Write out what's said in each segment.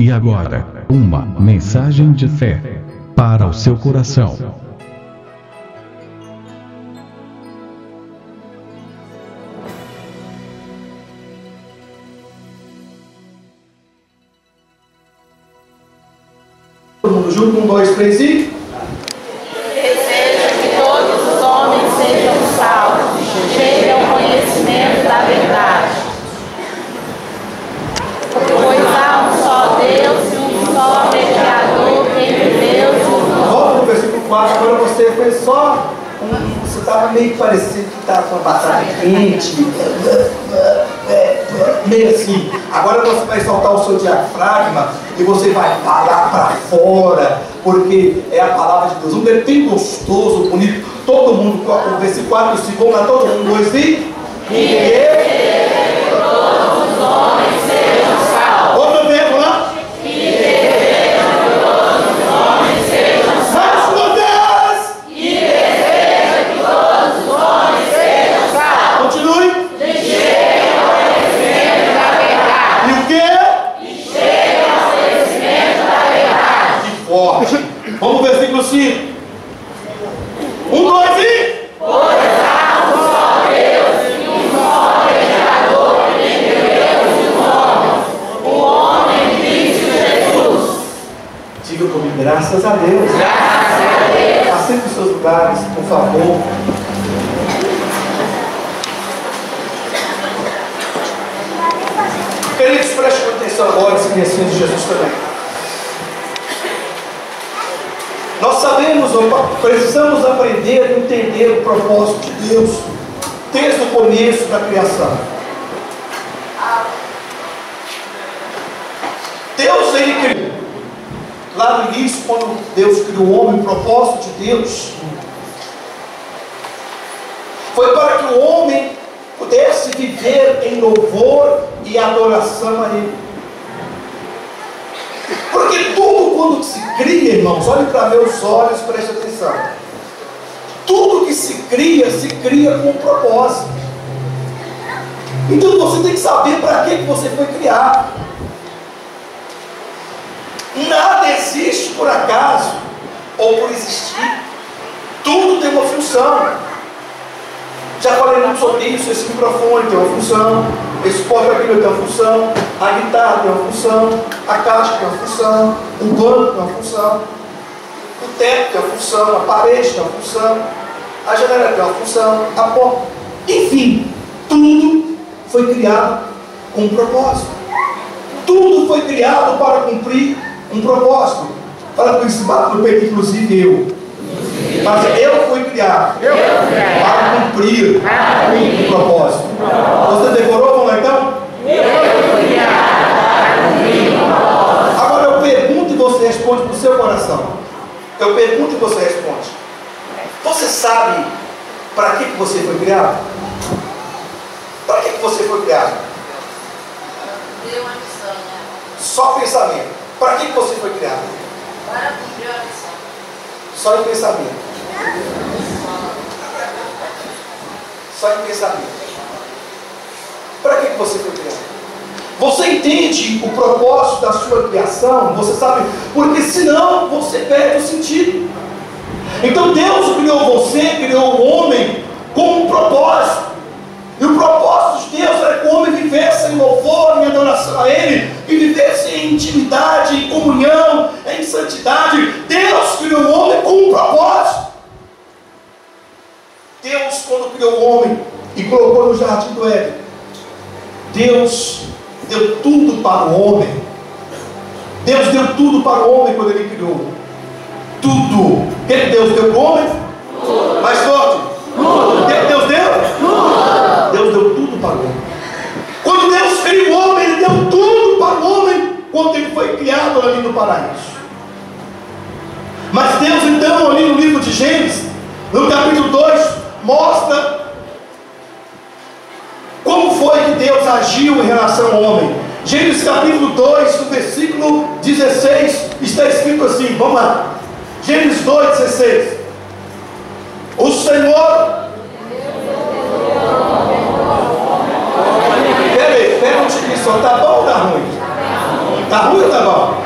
E agora, uma mensagem de fé para o seu coração. Todo mundo junto, 1, 2, 3 e... Deseja que todos os homens sejam salvos, cheguem ao conhecimento da verdade. Pois há um só Deus e um só mediador entre Deus e os homens. Volta no versículo 4, agora você fez só... Você estava meio parecido que estava com uma batata quente, meio assim. Agora você vai soltar o seu diafragma e você vai falar para fora, porque é a palavra de Deus. Um dedo bem gostoso, bonito. Todo mundo, o versículo 4, vamos lá, todo mundo, 2 e... Que todos os homens sejam salvos. Outro verbo lá. Que todos os homens sejam salvos. Mais uma vez. Que deseja que todos os homens sejam salvos. Continue. E cheguem ao conhecimento da verdade. E o quê? E cheguem ao conhecimento da verdade. Que forte. Vamos ao versículo 5. 1, 2 e... Pois há um só Deus e um só mediador entre Deus e os homens, o homem Cristo Jesus. Diga comigo, graças a Deus. Graças a Deus. Assente os seus lugares, por favor. Queridos, prestem atenção agora, se conhecendo de Jesus também. Nós sabemos, precisamos aprender e entender o propósito de Deus desde o começo da criação. Deus, Ele criou. Lá no início, quando Deus criou o homem, o propósito de Deus foi para que o homem pudesse viver em louvor e adoração a Ele. Porque tudo quando se cria, irmãos, olhe para meus olhos, preste atenção. Tudo que se cria com um propósito. Então você tem que saber para que você foi criado. Nada existe por acaso ou por existir. Tudo tem uma função. Já falei muito sobre isso. Esse microfone tem uma função, esse porta-vida tem uma função, a guitarra tem uma função, a caixa tem uma função, o banco tem uma função, o teto tem uma função, a parede tem uma função, a janela tem uma função, a porta. Enfim, tudo foi criado com um propósito. Tudo foi criado para cumprir um propósito. Para participar do peito, inclusive eu. Mas eu fui criado para cumprir um propósito. Você decorou? Vamos lá então? Agora eu pergunto e você responde para o seu coração. Eu pergunto e você responde. Você sabe para que você foi criado? Para que você foi criado? Deu uma missão, né? Só pensamento. Para que você foi criado? Para cumprir a missão. Só em pensamento. Só em pensamento. Para que você foi criado? Você entende o propósito da sua criação? Você sabe? Porque senão você perde o sentido. Então Deus criou você, criou o homem com um propósito. E o propósito de Deus era que o homem vivesse em louvor, em adoração a Ele, e vivesse em intimidade, em comunhão, em santidade. Deus criou o homem com um propósito. Deus, quando criou o homem e colocou no jardim do Éden, Deus deu tudo para o homem. Deus deu tudo para o homem quando Ele criou. Tudo. O que Deus deu para o homem? Tudo. Mais forte. Tudo. Deus deu? Tudo. Deus deu tudo para o homem. Quando Deus criou o homem, Ele deu tudo para o homem quando ele foi criado ali no paraíso. Mas Deus, então, ali no livro de Gênesis, no capítulo 2, mostra como foi que Deus agiu em relação ao homem. Gênesis capítulo 2, no versículo 16, está escrito assim, vamos lá. Gênesis 2, 16. O Senhor... Pera um tiquinho só, tá bom ou tá ruim? Tá ruim ou tá bom?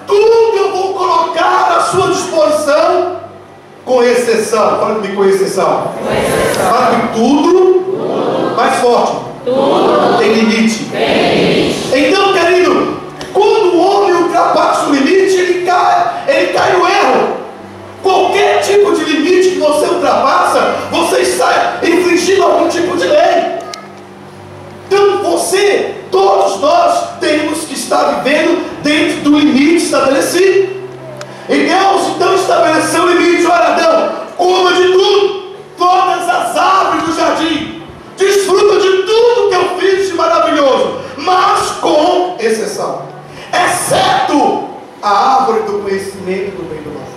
tudo eu vou colocar à sua disposição, com exceção. Fala comigo, com exceção. Fala comigo, tudo, mais forte. Tem limite. Então, querido, quando o homem ultrapassa o limite, ele cai no erro. Qualquer tipo de limite que você ultrapassa, você está infringindo algum tipo de lei. Então todos nós temos que estar vivendo dentro do limite estabelecido. E Deus então estabeleceu o limite. Olha, Adão, coma de tudo, todas as árvores do jardim, desfruta de tudo que eu fiz de maravilhoso, mas com exceção, exceto a árvore do conhecimento do bem e do mal.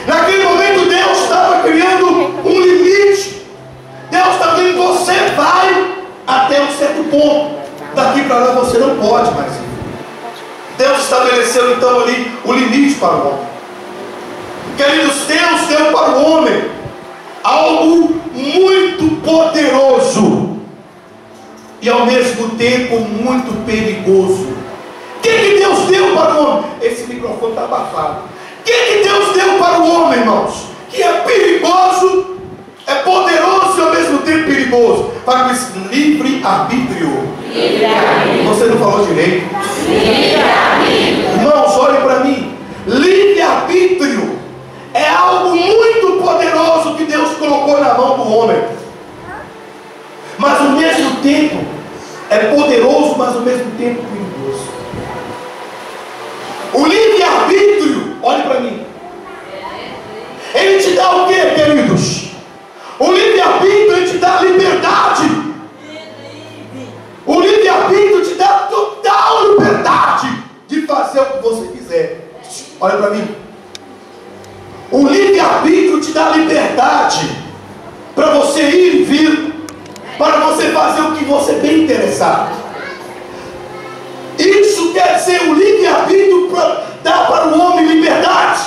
Naquele momento Deus estava criando um limite. Deus estava dizendo: você vai até um certo ponto, daqui para lá você não pode mais ir. Deus estabeleceu então ali o limite para o homem. Queridos, Deus deu para o homem algo muito poderoso e ao mesmo tempo muito perigoso. O que Deus deu para o homem? Esse microfone está abafado. O que Deus deu para o homem, irmãos? Que é perigoso, é poderoso e ao mesmo tempo perigoso. Fala com esse livre-arbítrio. Você não falou direito. Irmãos, olhem para mim. Livre-arbítrio é algo muito poderoso que Deus colocou na mão do homem. Mas ao mesmo tempo é poderoso, mas ao mesmo tempo perigoso. O livre-arbítrio, olhe para mim, ele te dá o que, queridos? O livre-arbítrio, ele te dá liberdade. O livre-arbítrio te dá total liberdade de fazer o que você quiser. Olha para mim. O livre-arbítrio te dá liberdade para você ir e vir, para você fazer o que você bem interessado. Isso quer dizer, o livre-arbítrio dá para o homem liberdade.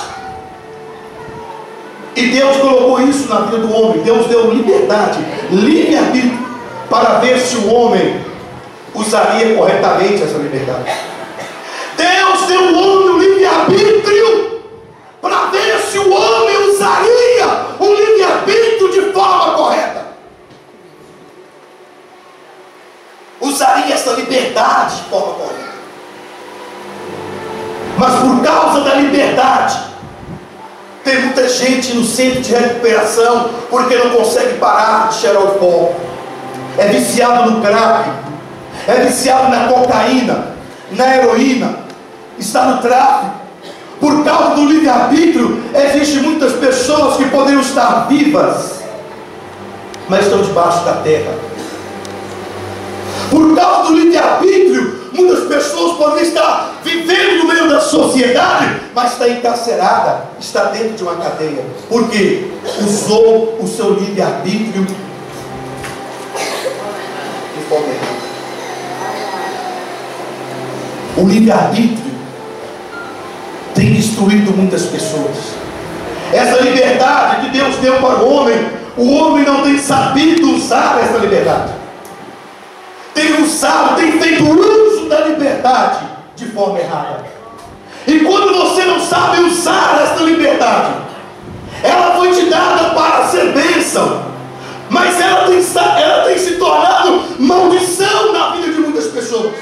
E Deus colocou isso na vida do homem. Deus deu liberdade, livre-arbítrio, para ver se o homem usaria corretamente essa liberdade. Deus deu ao homem o livre-arbítrio para ver se o homem usaria o livre-arbítrio de forma correta. Usaria essa liberdade de forma correta. Mas por causa da liberdade, tem muita gente no centro de recuperação porque não consegue parar de cheirar o pó. É viciado no crack, é viciado na cocaína, na heroína, está no tráfico. Por causa do livre-arbítrio, existem muitas pessoas que poderiam estar vivas, mas estão debaixo da terra. Por causa do livre-arbítrio, muitas pessoas podem estar vivendo no meio da sociedade, mas está encarcerada, está dentro de uma cadeia. Por quê? Usou o seu livre-arbítrio de forma errada. O livre-arbítrio tem destruído muitas pessoas. Essa liberdade que Deus deu para o homem não tem sabido usar essa liberdade. Tem usado, tem feito uso da liberdade de forma errada. E quando você não sabe usar essa liberdade, ela foi te dada para ser bênção, mas ela tem se tornado maldição na vida de muitas pessoas,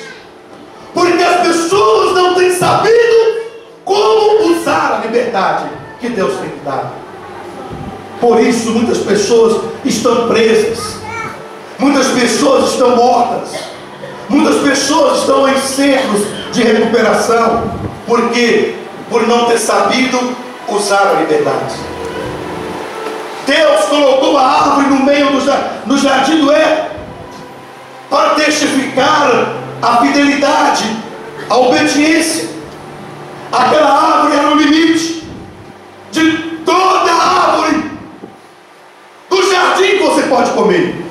porque as pessoas não têm sabido como usar a liberdade que Deus tem dado. Por isso muitas pessoas estão presas, muitas pessoas estão mortas, muitas pessoas estão em centros de recuperação, porque por não ter sabido usar a liberdade. Deus colocou a árvore no meio do jardim do Éden para testificar a fidelidade, a obediência. Aquela árvore era o limite de toda a árvore do jardim que você pode comer.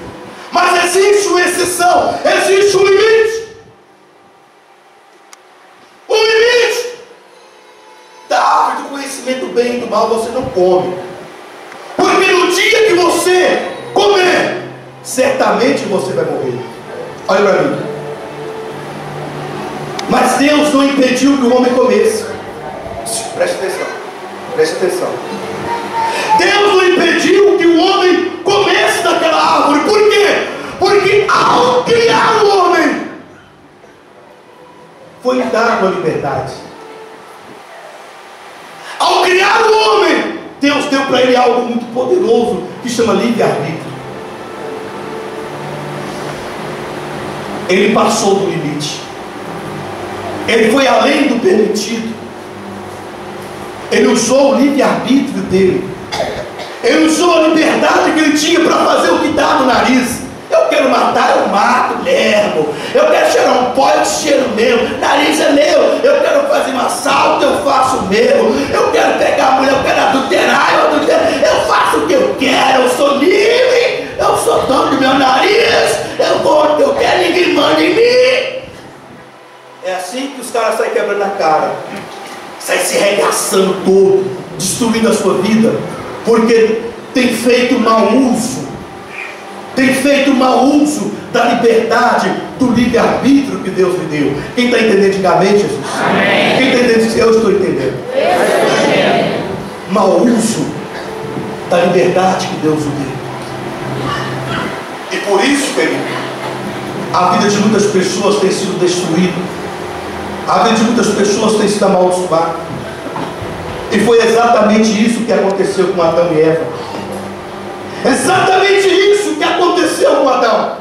Mas existe uma exceção, existe um limite. O limite da árvore do conhecimento do bem e do mal você não come. Porque no dia que você comer, certamente você vai morrer. Olha para mim. Mas Deus não impediu que o homem comesse. Preste atenção. Preste atenção. Deus não impediu que o homem comesse daquela árvore. Por quê? Porque ao criar o homem, foi dado a liberdade. Ao criar o homem, Deus deu para ele algo muito poderoso, que chama livre-arbítrio. Ele passou do limite. Ele foi além do permitido. Ele usou o livre-arbítrio dele. Ele usou a liberdade que ele tinha para fazer o que dá no nariz. Eu quero matar, eu mato mesmo. Eu quero cheirar um pó, eu cheiro meu. Nariz é meu. Eu quero fazer um assalto, eu faço o meu. Eu quero pegar a mulher, eu quero adulterar, eu adultero. Eu faço o que eu quero, eu sou livre. Eu sou dono do meu nariz. Eu vou onde eu quero, ninguém manda em mim. É assim que os caras saem quebrando a cara. Saem se regaçando todo, destruindo a sua vida, porque tem feito mau uso. Tem feito mau uso da liberdade, do livre-arbítrio que Deus lhe deu. Quem está entendendo, diga amém, Jesus? Amém. Quem está entendendo, eu estou entendendo. Amém. Mau uso da liberdade que Deus lhe deu. E por isso, querido, a vida de muitas pessoas tem sido destruída. A vida de muitas pessoas tem sido amaldiçoada. E foi exatamente isso que aconteceu com Adão e Eva. Exatamente isso que aconteceu com Adão.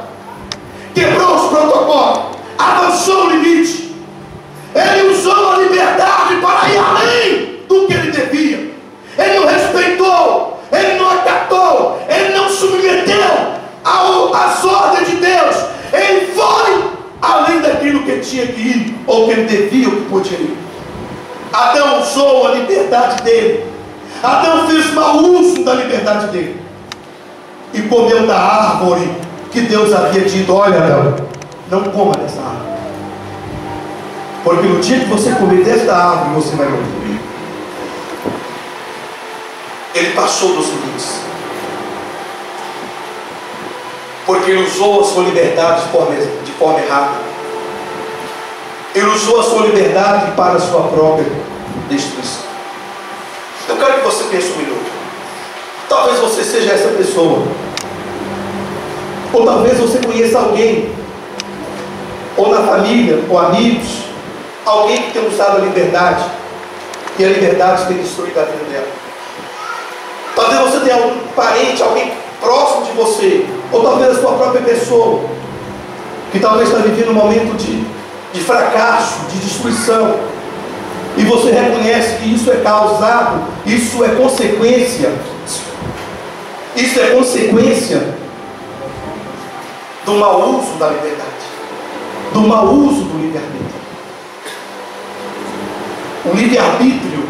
Quebrou os protocolos, avançou o limite. Ele usou a liberdade para ir além do que ele devia. Ele não respeitou, ele não acatou, ele não submeteu às ordens de Deus. Ele foi além daquilo que ele tinha que ir, ou que ele devia, ou que podia ir. Adão usou a liberdade dele. Adão fez mau uso da liberdade dele e comeu da árvore que Deus havia dito: olha, Adão, não coma dessa árvore, porque no dia que você comer desta árvore, você vai morrer. Ele passou dos limites, porque ele usou a sua liberdade de forma errada. Ele usou a sua liberdade para a sua própria destruição. Eu quero que você pense um minuto. Talvez você seja essa pessoa, ou talvez você conheça alguém, ou na família, ou amigos, alguém que tem usado a liberdade, e a liberdade tem destruído a vida dela. Talvez você tenha algum parente, alguém próximo de você, ou talvez a sua própria pessoa, que talvez está vivendo um momento de fracasso, de destruição, e você reconhece que isso é causado, isso é consequência do mau uso da liberdade, do mau uso do livre-arbítrio. O livre-arbítrio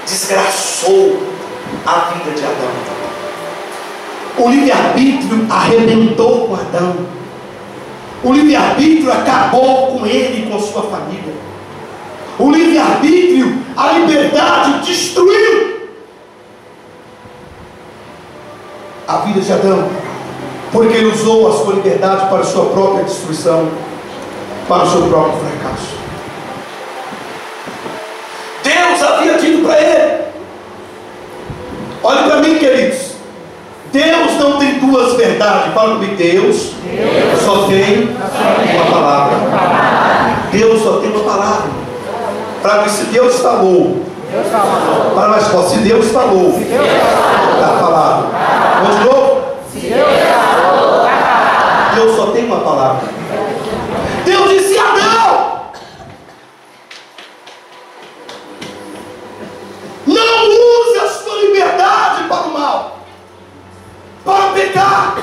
desgraçou a vida de Adão. O livre-arbítrio arrebentou com Adão. O livre-arbítrio acabou com ele e com sua família. O livre-arbítrio, a liberdade, destruiu a vida de Adão, porque ele usou a sua liberdade para a sua própria destruição, para o seu próprio fracasso. Deus havia dito para ele: olhe para mim, queridos, Deus não tem duas verdades. Fala comigo: Deus só tem uma palavra. Deus só tem uma palavra. Para mim, se Deus falou, para mais forte, se Deus falou, está falado. Vamos de novo? Deus só tem uma palavra. Deus disse: Adão, não use a sua liberdade para o mal, para pecar.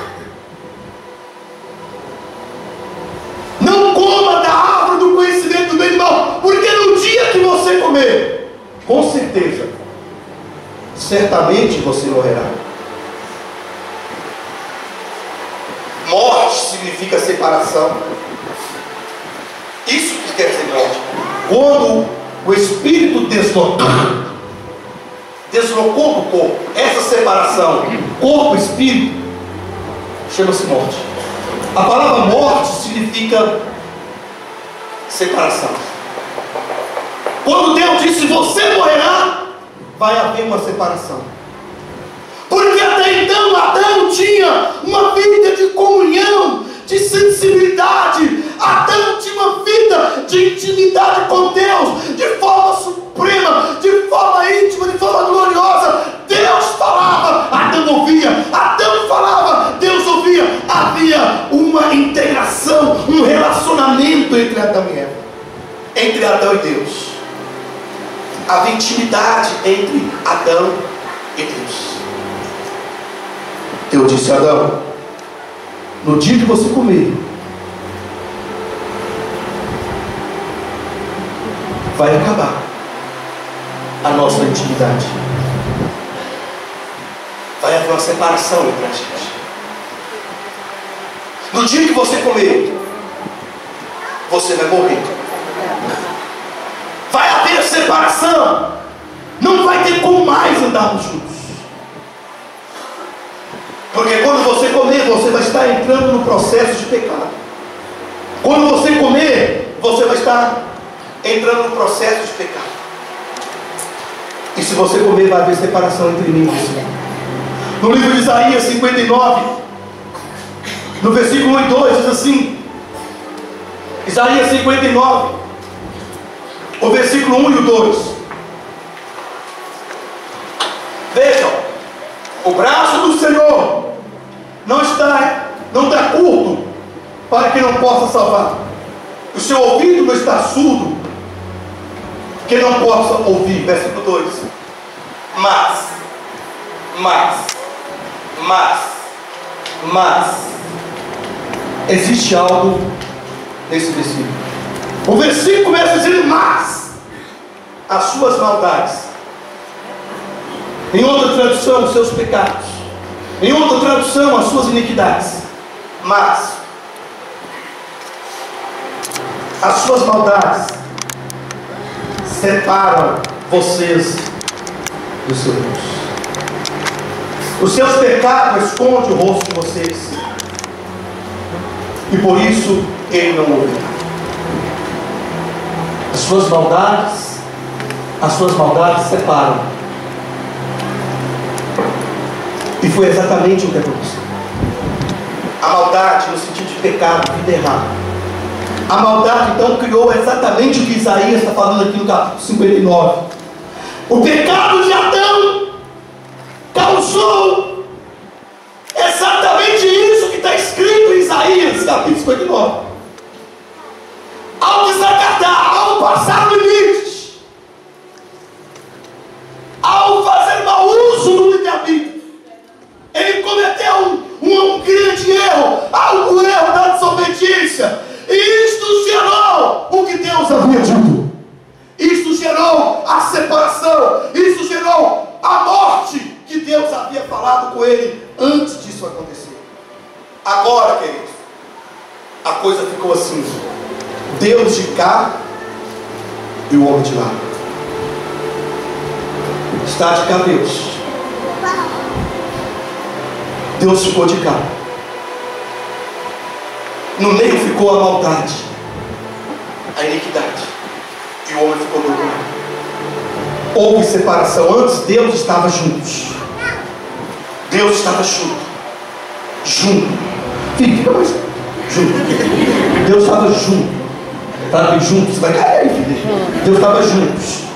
Não coma da árvore do conhecimento do bem e do mal, porque no dia que você comer, com certeza, certamente você morrerá. Morte significa separação. Isso que quer dizer morte. Quando o espírito deslocou do corpo, essa separação, corpo e espírito, chama-se morte. A palavra morte significa separação. Quando Deus disse: você morrerá, vai haver uma separação. Porque até então Adão tinha uma vida de comunhão, de sensibilidade. Adão tinha uma vida de intimidade com Deus, de forma suprema, de forma íntima, de forma gloriosa. Deus falava, Adão ouvia. Adão falava, Deus ouvia. Havia uma integração, um relacionamento entre Adão e Eva, entre Adão e Deus. Havia intimidade entre Adão e Deus. Deus disse a Adão: no dia que você comer, vai acabar a nossa intimidade. Vai haver uma separação entre a gente. No dia que você comer, você vai morrer. Vai haver separação. Não vai ter como mais andarmos juntos. Porque quando você comer, você vai estar entrando no processo de pecado. Quando você comer, você vai estar entrando no processo de pecado. E se você comer, vai haver separação entre mim e você. No livro de Isaías 59, no versículo 1 e 2, diz assim: Isaías 59, o versículo 1 e o 2. Vejam, o braço do Senhor não está curto para que não possa salvar. O seu ouvido não está surdo que não possa ouvir. Versículo 2. Mas existe algo nesse versículo. O versículo começa dizendo: mas as suas maldades. Em outra tradução, os seus pecados. Em outra tradução, as suas iniquidades. Mas as suas maldades separam vocês do seu Deus. Os seus pecados escondem o rosto de vocês, e por isso Ele não ouvirá. As suas maldades separam. E foi exatamente o que aconteceu. A maldade, no sentido de pecado, vida errada. A maldade então criou exatamente o que Isaías está falando aqui no capítulo 59. O pecado de Adão causou exatamente isso que está escrito em Isaías capítulo 59. Ao desacatar, ao passar limites, ao fazer mau uso do livre-arbítrio, ele cometeu um grande erro, o erro da desobediência. E isto gerou o que Deus havia dito. Isto gerou a separação. Isto gerou a morte que Deus havia falado com ele antes disso acontecer. Agora, queridos, a coisa ficou assim: Deus de cá e o homem de lá. Está de cá Deus. Deus ficou de cá. No meio ficou a maldade, a iniquidade, e o homem ficou do outro lado. Houve separação. Antes Deus estava juntos. Deus estava junto. Fica mais junto. Deus estava junto. Estava junto. Você vai cair aí, filho. Deus estava juntos.